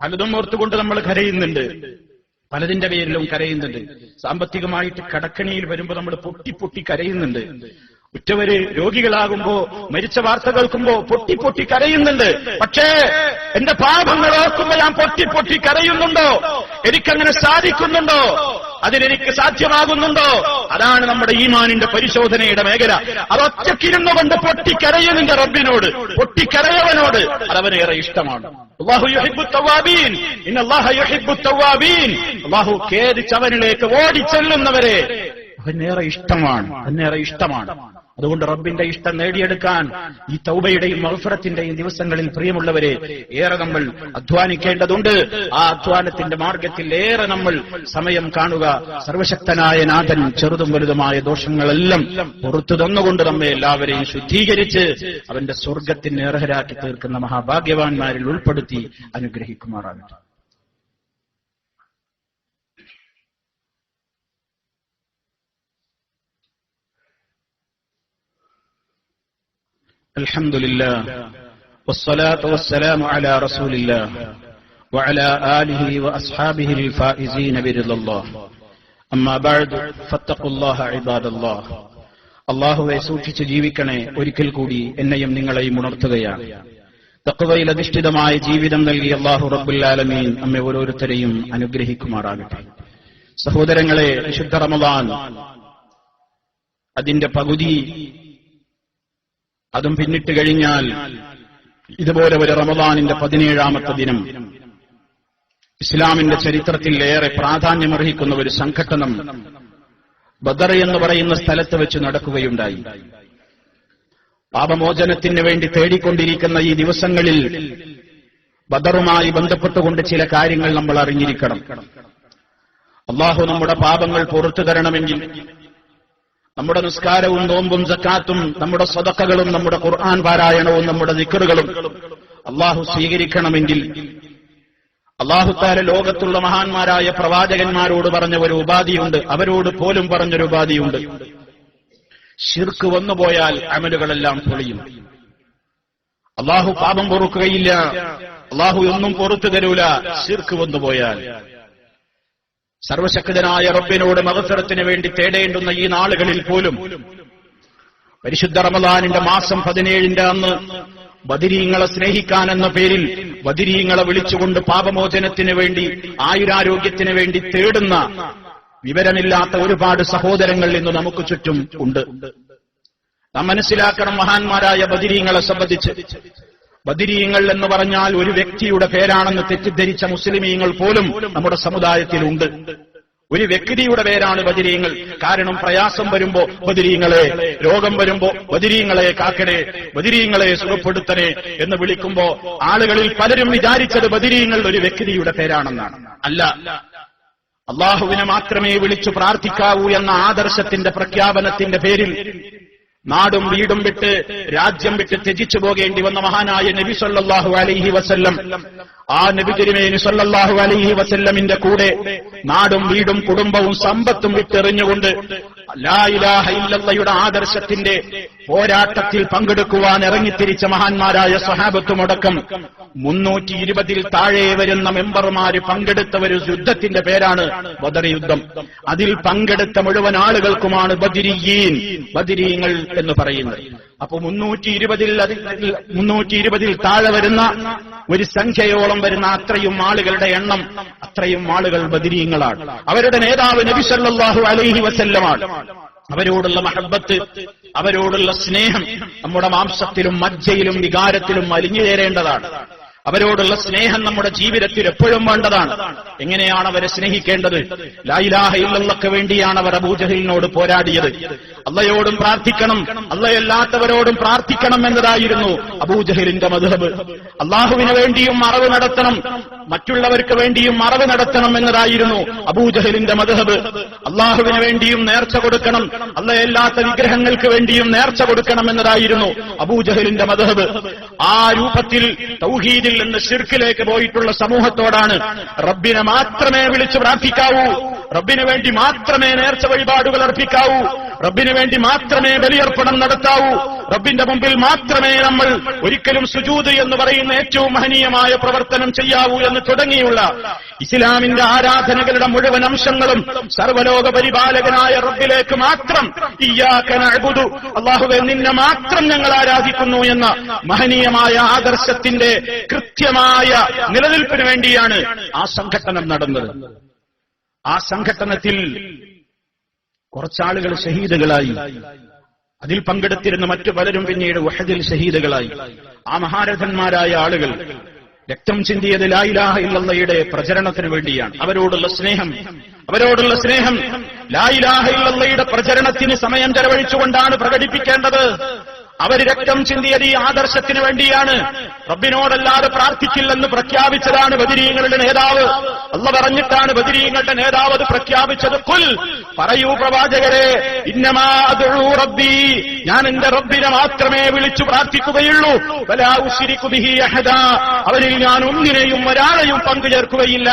പലതും ഓർത്തുകൊണ്ട് നമ്മൾ കരയുന്നുണ്ട്, പലതിന്റെ പേരിലും കരയുന്നുണ്ട്. സാമ്പത്തികമായിട്ട് കടക്കണിയിൽ വരുമ്പോ നമ്മൾ പൊട്ടി കരയുന്നുണ്ട്. ഉറ്റവര് രോഗികളാകുമ്പോ, മരിച്ച വാർത്ത കേൾക്കുമ്പോ പൊട്ടി കരയുന്നുണ്ട്. പക്ഷേ എന്റെ പാപങ്ങൾ ഓർക്കുമ്പോ ഞാൻ പൊട്ടി കരയുന്നുണ്ടോ? എനിക്കങ്ങനെ സാധിക്കുന്നുണ്ടോ? അതിനെനിക്ക് സാധ്യമാകുന്നുണ്ടോ? അതാണ് നമ്മുടെ ഈമാനിന്റെ പരിശോധനയുടെ മേഖല. അതൊറ്റക്കിരുന്നു കൊണ്ട് പൊട്ടിക്കരയുന്നതിന്റെ റബ്ബിനോട്, പൊട്ടിക്കരയവനോട് അതവനേറെ ഇഷ്ടമാണ്. അല്ലാഹു യുഹിബ്ബു തവ്വാബീൻ, ഇന്നല്ലാഹ യുഹിബ്ബു തവ്വാബീൻ. അല്ലാഹു ഖേദിച്ചവനിലേക്ക് ഓടിച്ചെല്ലുന്നവരെ അവനേറെ ഇഷ്ടമാണ്. അതുകൊണ്ട് റബ്ബിന്റെ ഇഷ്ടം നേടിയെടുക്കാൻ ഈ തൗബയുടെയും മഗ്ഫിറത്തിന്റെയും ദിവസങ്ങളിൽ പ്രിയമുള്ളവരെ ഏറെ നമ്മൾ അധ്വാനിക്കേണ്ടതുണ്ട്. ആ അധ്വാനത്തിന്റെ മാർഗത്തിൽ ഏറെ നമ്മൾ സമയം കാണുക. സർവശക്തനായ നാഥൻ ചെറുതും വലുതുമായ ദോഷങ്ങളെല്ലാം പുറത്തു തന്നുകൊണ്ട് നമ്മെ എല്ലാവരെയും ശുദ്ധീകരിച്ച് അവന്റെ സ്വർഗത്തിന് അർഹരാക്കി തീർക്കുന്ന മഹാഭാഗ്യവാന്മാരിൽ ഉൾപ്പെടുത്തി അനുഗ്രഹിക്കുമാറാകട്ടെ. الحمد لله والصلاة والسلام على رسول الله وعلى آله وأصحابه الفائزين برضا الله أما بعد فاتقوا الله عباد الله. അല്ലാഹുവെ സൂക്ഷിച്ച് ജീവിക്കണേ. ഒരിക്കൽ കൂടി എന്നെയും നിങ്ങളെയും ഉണർത്തുകയാണ്. തഖ്വയിൽ അധിഷ്ഠിതമായ ജീവിതം നൽകി അല്ലാഹു റബ്ബുൽ ആലമീൻ നമ്മെ ഓരോരുത്തരെയും അനുഗ്രഹിക്കുമാറാകട്ടെ. സഹോദരങ്ങളെ, വിശുദ്ധ റമദാൻ അതിന്റെ പകുതി അതും പിന്നിട്ട് കഴിഞ്ഞാൽ ഇതുപോലെ ഒരു റമദാനിന്റെ 17ാമത്തെ ദിനം ഇസ്ലാമിന്റെ ചരിത്രത്തിൽ ഏറെ പ്രാധാന്യമർഹിക്കുന്ന ഒരു സംഘട്ടനം ബദർ എന്ന് പറയുന്ന സ്ഥലത്ത് വെച്ച് നടക്കുകയുണ്ടായി. പാപമോചനത്തിന് വേണ്ടി തേടിക്കൊണ്ടിരിക്കുന്ന ഈ ദിവസങ്ങളിൽ ബദറുമായി ബന്ധപ്പെട്ടുകൊണ്ട് ചില കാര്യങ്ങൾ നമ്മൾ അറിഞ്ഞിരിക്കണം. അല്ലാഹു നമ്മുടെ പാപങ്ങൾ പുറത്തു തരണമെങ്കിൽ നമ്മുടെ നിസ്കാരവും നോമ്പും സക്കാത്തും നമ്മുടെ സദഖകളും നമ്മുടെ ഖുർആൻ പാരായണവും നമ്മുടെ ദിക്റുകളും അല്ലാഹു സ്വീകരിക്കണമെങ്കിൽ അല്ലാഹു തആല ലോകത്തുള്ള മഹാന്മാരായ പ്രവാചകന്മാരോട് പറഞ്ഞ ഒരു ഉപാധിയുണ്ട്, അവരോട് പോലും പറഞ്ഞൊരു ഉപാധിയുണ്ട്. ശിർക്ക് വന്നുപോയാൽ അമലുകളെല്ലാം പൊളിയും. അല്ലാഹു പാപം പൊറുക്കുകയില്ല, അല്ലാഹു ഒന്നും പൊറുത്തു തരൂല ശിർക്ക് വന്നുപോയാൽ. സർവശക്തനായ റബ്ബിനോട് മഗ്ഫിറത്തിന് വേണ്ടി തേടേണ്ടുന്ന ഈ നാളുകളിൽ പോലും പരിശുദ്ധ റമദാനിന്റെ മാസം 17ന്റെ അന്ന് ബദരീങ്ങളെ സ്നേഹിക്കാനെന്ന പേരിൽ ബദരീങ്ങളെ വിളിച്ചുകൊണ്ട് പാപമോചനത്തിന് വേണ്ടി, ആയുരാരോഗ്യത്തിന് വേണ്ടി തേടുന്ന വിവരമില്ലാത്ത ഒരുപാട് സഹോദരങ്ങൾ ഇന്ന് നമുക്ക് ചുറ്റും ഉണ്ട്. നാം മനസ്സിലാക്കണം, മഹാന്മാരായ ബദരീങ്ങളെ സംബന്ധിച്ച് ബദരീങ്ങൾ എന്ന് പറഞ്ഞാൽ ഒരു വ്യക്തിയുടെ പേരാണെന്ന് തെറ്റിദ്ധരിച്ച മുസ്ലിമീങ്ങൾ പോലും നമ്മുടെ സമുദായത്തിലുണ്ട്. ഒരു വ്യക്തിയുടെ പേരാണ് ബദരീങ്ങൾ. കാരണം പ്രയാസം വരുമ്പോ ബദരീങ്ങളെ, രോഗം വരുമ്പോ ബദരീങ്ങളെ കാക്കണേ, ബദരീങ്ങളെ സുഖപ്പെടുത്തണേ എന്ന് വിളിക്കുമ്പോ ആളുകളിൽ പലരും വിചാരിച്ചത് ബദരീങ്ങൾ ഒരു വ്യക്തിയുടെ പേരാണെന്നാണ്. അല്ല, അല്ലാഹുവിനെ മാത്രമേ വിളിച്ചു പ്രാർത്ഥിക്കാവൂ എന്ന ആദർശത്തിന്റെ പ്രഖ്യാപനത്തിന്റെ പേരിൽ നാടും വീടും വിട്ട് രാജ്യം വിട്ട് ത്യജിച്ചു പോകേണ്ടി വന്ന മഹാനായ നബി സല്ലല്ലാഹു അലൈഹി വസല്ലം, ആ നബി തിരുമേനി സല്ലല്ലാഹു അലൈഹി വസല്ലമിന്റെ കൂടെ നാടും വീടും കുടുംബവും സമ്പത്തും വിട്ടെറിഞ്ഞുകൊണ്ട് ലാ ഇലാഹ ഇല്ലല്ലാഹയുടെ ആദർശത്തിന്റെ പോരാട്ടത്തിൽ പങ്കെടുക്കുവാൻ ഇറങ്ങിത്തിരിച്ച മഹാന്മാരായ സ്വഹാബത്തുമടക്കം 320-ൽ താഴെ വരുന്ന മെമ്പർമാര് പങ്കെടുത്ത ഒരു യുദ്ധത്തിന്റെ പേരാണ് ബദർ യുദ്ധം. അതിൽ പങ്കെടുത്ത മുഴുവൻ ആളുകൾക്കുമാണ് ബദരീയീൻ, ബദരീങ്ങൾ എന്ന് പറയുന്നത്. അപ്പൊ 320-ൽ താഴെ വരുന്ന ഒരു സംഖ്യയോളം വരുന്ന അത്രയും ആളുകളുടെ എണ്ണം, അത്രയും ആളുകൾ ബദരീങ്ങളാണ്. അവരുടെ നേതാവ് നബി സല്ലല്ലാഹു അലൈഹി വസല്ലമാണ്. അവരോടുള്ള മഹബ്ബത്ത്, അവരോടുള്ള സ്നേഹം നമ്മുടെ മാംസത്തിലും മജ്ജയിലും വികാരത്തിലും അലിഞ്ഞു ചേരേണ്ടതാണ്. അവരോടുള്ള സ്നേഹം നമ്മുടെ ജീവിതത്തിൽ എപ്പോഴും വേണ്ടതാണ്. എങ്ങനെയാണ് അവരെ സ്നേഹിക്കേണ്ടത്? ലാ ഇലാഹ ഇല്ലല്ലാഹ്ക്ക് വേണ്ടിയാണ് അവർ അബൂജഹലിനോട് പോരാടിയത്. അള്ളയോടും പ്രാർത്ഥിക്കണം, അള്ളയല്ലാത്തവരോടും പ്രാർത്ഥിക്കണം എന്നതായിരുന്നു അബൂജഹലിന്റെ മദ്ഹബ്. അള്ളാഹുവിന് വേണ്ടിയും മറവ് നടത്തണം, മറ്റുള്ളവർക്ക് വേണ്ടിയും മറവ് നടത്തണം എന്നതായിരുന്നു അബൂജഹലിന്റെ മദ്ഹബ്. അള്ളാഹുവിന് വേണ്ടിയും നേർച്ച കൊടുക്കണം, അള്ളയല്ലാത്ത വിഗ്രഹങ്ങൾക്ക് വേണ്ടിയും നേർച്ച കൊടുക്കണം എന്നതായിരുന്നു അബൂജഹലിന്റെ മദ്ഹബ്. ആ രൂപത്തിൽ തൗഹീദിൽ നിന്ന് ശിർക്കിലേക്ക് പോയിട്ടുള്ള സമൂഹത്തോടാണ് റബ്ബിനെ മാത്രമേ വിളിച്ചു പ്രാർത്ഥിക്കാവൂ, റബ്ബിന് വേണ്ടി മാത്രമേ നേർച്ച വഴിപാടുകൾ അർപ്പിക്കാവൂ, റബ്ബിന് വേണ്ടി മാത്രമേ ബലിയർപ്പണം നടത്താവൂ, റബ്ബിന്റെ മുമ്പിൽ മാത്രമേ നമ്മൾ ഒരിക്കലും സുജൂദ് എന്ന് പറയുന്ന ഏറ്റവും മഹനീയമായ പ്രവർത്തനം ചെയ്യാവൂ എന്ന് തുടങ്ങിയുള്ള ഇസ്ലാമിന്റെ ആരാധനകളുടെ മുഴുവൻ അംശങ്ങളും സർവ്വലോക പരിപാലകനായ റബ്ബിലേക്ക് മാത്രം, ഇയ്യാക നഅ്ബുദു, അല്ലാഹുവേ നിന്നെ മാത്രം ഞങ്ങൾ ആരാധിക്കുന്നു എന്ന മഹനീയമായ ആദർശത്തിന്റെ കൃത്യമായ നിലനിൽപ്പിന് വേണ്ടിയാണ് ആ സംഘട്ടനം നടന്നത്. ആ സംഘട്ടനത്തിൽ കുറച്ചാളുകൾ ഷഹീദുകളായി. അതിൽ പങ്കെടുത്തിരുന്ന മറ്റു പലരും പിന്നീട് ഉഹദിൽ ഷഹീദുകളായി. ആ മഹാരഥന്മാരായ ആളുകൾ രക്തം ചിന്തിയത് ലാ ഇലാഹ ഇല്ലല്ലാഹയുടെ പ്രചരണത്തിന് വേണ്ടിയാണ്. അവരോടുള്ള സ്നേഹം ലാ ഇലാഹ ഇല്ലല്ലാഹയുടെ പ്രചരണത്തിന് സമയം ചെലവഴിച്ചുകൊണ്ടാണ് പ്രകടിപ്പിക്കേണ്ടത്. അവർ രക്തം ചിന്തിയത് ഈ ആദർശത്തിന് വേണ്ടിയാണ്. റബ്ബിനോടല്ലാതെ പ്രാർത്ഥിക്കില്ലെന്ന് പ്രഖ്യാപിച്ചതാണ് ബദരീങ്ങളുടെ നേതാവ്. അല്ലാഹു പറഞ്ഞിട്ടാണ് ബദരീങ്ങളുടെ നേതാവ് അത് പ്രഖ്യാപിച്ചത്. ഖുൽ, പറയൂ പ്രവാചകരെ, ഇന്നമാ അദ്ഉ റബ്ബി, ഞാൻ എന്റെ റബ്ബിനെ മാത്രമേ വിളിച്ചു പ്രാർത്ഥിക്കുകയുള്ളൂ. വലാ ഉശ്രികു ബിഹി അഹദാ, അവരിൽ ഞാൻ ഒന്നിനെയും ഒരാളെയും പങ്കുചേർക്കുകയില്ല.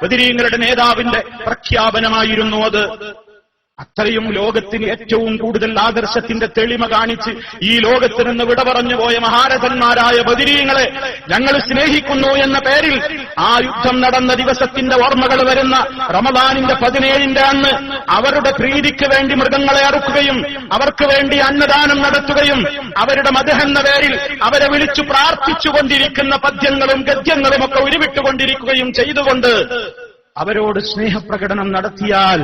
ബദരീങ്ങളുടെ നേതാവിന്റെ പ്രഖ്യാപനമായിരുന്നു അത്. അത്രയും ലോകത്തിന് ഏറ്റവും കൂടുതൽ ആദർശത്തിന്റെ തെളിമ കാണിച്ച് ഈ ലോകത്ത് നിന്ന് വിട പറഞ്ഞു പോയ മഹാരഥന്മാരായ ബദരീങ്ങളെ ഞങ്ങൾ സ്നേഹിക്കുന്നു എന്ന പേരിൽ ആ യുദ്ധം നടന്ന ദിവസത്തിന്റെ ഓർമ്മകൾ വരുന്ന റമദാനിന്റെ 17ന്റെ അന്ന് അവരുടെ പ്രീതിക്ക് വേണ്ടി മൃഗങ്ങളെ അറുക്കുകയും അവർക്ക് വേണ്ടി അന്നദാനം നടത്തുകയും അവരുടെ മദ്ഹ് എന്ന പേരിൽ അവരെ വിളിച്ചു പ്രാർത്ഥിച്ചുകൊണ്ടിരിക്കുന്ന പദ്യങ്ങളും ഗദ്യങ്ങളും ഒക്കെ ഉരുവിട്ടുകൊണ്ടിരിക്കുകയും ചെയ്തുകൊണ്ട് അവരോട് സ്നേഹപ്രകടനം നടത്തിയാൽ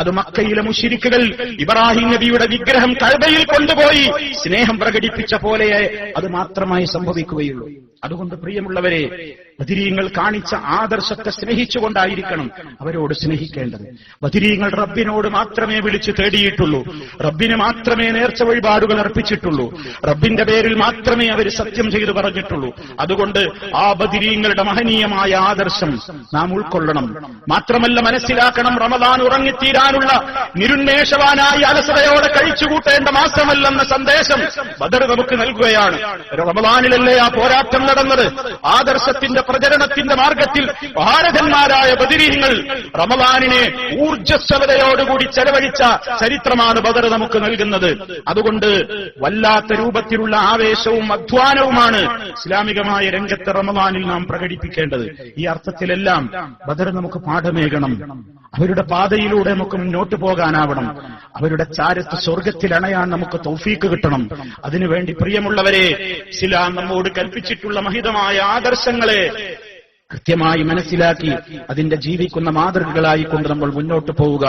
അത് മക്കയിലെ മുശ്രിക്കുകൾ ഇബ്രാഹിം നബിയുടെ വിഗ്രഹം കഅബയിൽ കൊണ്ടുപോയി സ്നേഹം പ്രകടിപ്പിച്ച പോലെ അത് മാത്രമായി സംഭവിക്കുകയുള്ളൂ. അതുകൊണ്ട് പ്രിയമുള്ളവരെ, ബദരീങ്ങൾ കാണിച്ച ആദർശത്തെ സ്നേഹിച്ചുകൊണ്ടായിരിക്കണം അവരോട് സ്നേഹിക്കേണ്ടത്. ബദരീങ്ങൾ റബ്ബിനോട് മാത്രമേ വിളിച്ചു തേടിയിട്ടുള്ളൂ, റബ്ബിന് മാത്രമേ നേർച്ച വഴിപാടുകൾ അർപ്പിച്ചിട്ടുള്ളൂ, റബ്ബിന്റെ പേരിൽ മാത്രമേ അവർ സത്യം ചെയ്തു പറഞ്ഞിട്ടുള്ളൂ. അതുകൊണ്ട് ആ ബദരീങ്ങളുടെ മഹനീയമായ ആദർശം നാം ഉൾക്കൊള്ളണം. മാത്രമല്ല മനസ്സിലാക്കണം, റമദാൻ ഉറങ്ങിത്തീരാനുള്ള നിരുന്മേഷവാനായി അലസതയോടെ കഴിച്ചുകൂട്ടേണ്ട മാസമല്ലെന്ന സന്ദേശം ബദർ നമുക്ക് നൽകുകയാണ്. റമദാനിലല്ലേ ആ പോരാട്ടം നടന്നത്. ആദർശത്തിന്റെ പ്രചരണത്തിന്റെ മാർഗത്തിൽ ഭാരതന്മാരായ ബദരീങ്ങൾ റമദാനിനെ ഊർജ്ജസ്വലതയോടുകൂടി ചെലവഴിച്ച ചരിത്രമാണ് ബദർ നമുക്ക് നൽകുന്നത്. അതുകൊണ്ട് വല്ലാത്ത രൂപത്തിലുള്ള ആവേശവും അധ്വാനവുമാണ് ഇസ്ലാമികമായ രംഗത്ത് റമദാനിൽ നാം പ്രകടിപ്പിക്കേണ്ടത്. ഈ അർത്ഥത്തിലെല്ലാം ബദർ നമുക്ക് പാഠമേകണം. അവരുടെ പാതയിലൂടെ നമുക്ക് മുന്നോട്ട് പോകാനാവണം. അവരുടെ ചാരത്ത് സ്വർഗത്തിൽ അണയാൻ നമുക്ക് തൗഫീക്ക് കിട്ടണം. അതിനുവേണ്ടി പ്രിയമുള്ളവരെ, ഇസ്ലാം നമ്മോട് കൽപ്പിച്ചിട്ടുള്ള മഹിതമായ ആദർശങ്ങളെ കൃത്യമായി മനസ്സിലാക്കി അതിന്റെ ജീവിക്കുന്ന മാതൃകകളായി കൊണ്ട് നമ്മൾ മുന്നോട്ട് പോവുക.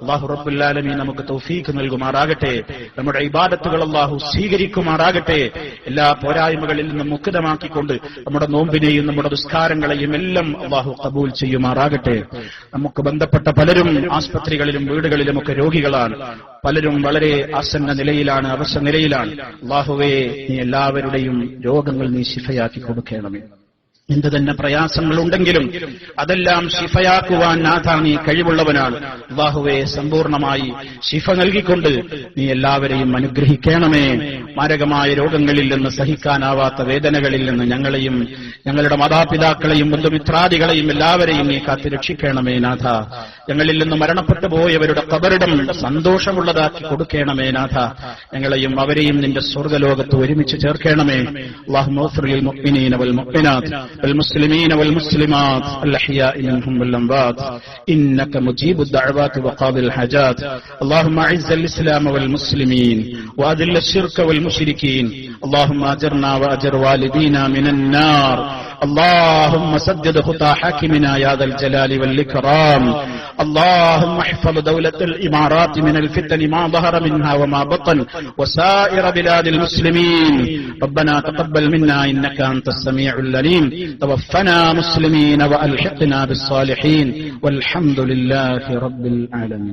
അല്ലാഹു റബ്ബുൽ ആലമീൻ നമുക്ക് തൗഫീഖ് നൽകുമാറാകട്ടെ. നമ്മുടെ ഇബാദത്തുകൾ അല്ലാഹു സ്വീകരിക്കുമാറാകട്ടെ. എല്ലാ പോരായ്മകളിൽ നിന്നും മുക്തമാക്കിക്കൊണ്ട് നമ്മുടെ നോമ്പിനെയും നമ്മുടെ നിസ്കാരങ്ങളെയും എല്ലാം അല്ലാഹു ഖബൂൽ ചെയ്യുമാറാകട്ടെ. നമുക്ക് ബന്ധപ്പെട്ട പലരും ആസ്പത്രികളിലും വീടുകളിലും ഒക്കെ രോഗികളാണ്. പലരും വളരെ ആസന്ന നിലയിലാണ്, അവശ നിലയിലാണ്. അല്ലാഹുവേ, നീ എല്ലാവരുടെയും രോഗങ്ങൾ നീ ശിഫയാക്കി കൊടുക്കണമേ. എന്ത് തന്നെ പ്രയാസങ്ങളുണ്ടെങ്കിലും അതെല്ലാം ശിഫയാക്കുവാൻ നാഥ നീ കഴിവുള്ളവനാണ്. അല്ലാഹുവേ, സമ്പൂർണമായി ശിഫ നൽകിക്കൊണ്ട് നീ എല്ലാവരെയും അനുഗ്രഹിക്കണമേ. മാരകമായ രോഗങ്ങളിൽ നിന്ന്, സഹിക്കാനാവാത്ത വേദനകളിൽ നിന്ന് ഞങ്ങളെയും ഞങ്ങളുടെ മാതാപിതാക്കളെയും ബന്ധുമിത്രാദികളെയും എല്ലാവരെയും നീ കാത്തു രക്ഷിക്കണമേ നാഥ. ഞങ്ങളിൽ നിന്ന് മരണപ്പെട്ടു പോയവരുടെ ഖബറിടം സന്തോഷമുള്ളതാക്കി കൊടുക്കണമേ നാഥ. ഞങ്ങളെയും അവരെയും നിന്റെ സ്വർഗ്ഗലോകത്ത് ഒരുമിച്ച് ചേർക്കണമേ. അല്ലാഹുമ്മ ഗ്ഫിർ ലിൽ മുഅ്മിനീന വൽ മുഅ്മിനാത്ത് والمسلمين والمسلمات الأحياء منهم والأموات إنك مجيب الدعوات وقاضي الحاجات. اللهم أعز الإسلام والمسلمين وأذل الشرك والمشركين. اللهم أجرنا وأجر والدينا من النار. اللهم سدد خطى حاكمنا يا ذا الجلال والإكرام. اللهم احفظ دولة الإمارات من الفتن ما ظهر منها وما بطن وسائر بلاد المسلمين. ربنا تقبل منا إنك أنت السميع العليم. توفنا مسلمين وألحقنا بالصالحين والحمد لله رب العالمين.